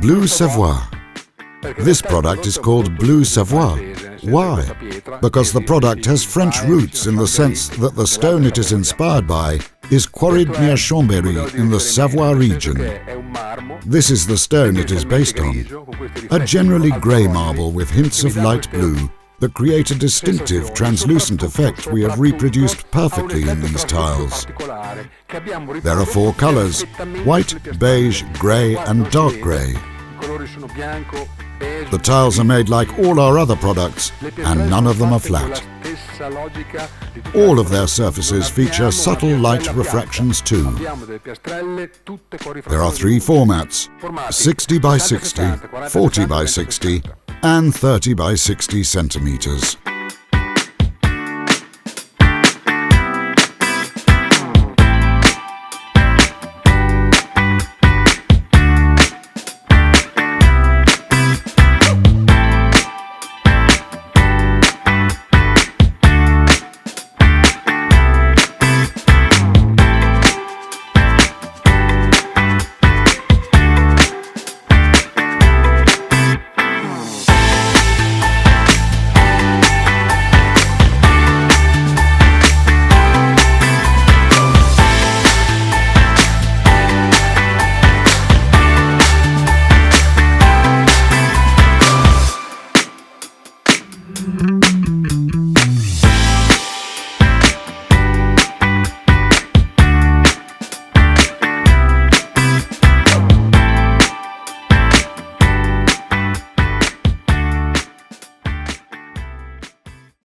Blue Savoy. This product is called Blue Savoy. Why? Because the product has French roots in the sense that the stone it is inspired by is quarried near Chambéry in the Savoie region. This is the stone it is based on. A generally grey marble with hints of light blue that create a distinctive translucent effect we have reproduced perfectly in these tiles. There are 4 colours: white, beige, grey and dark grey. The tiles are made like all our other products, and none of them are flat. All of their surfaces feature subtle light refractions too. There are 3 formats: 60 by 60, 40 by 60 and 30 by 60 centimetres.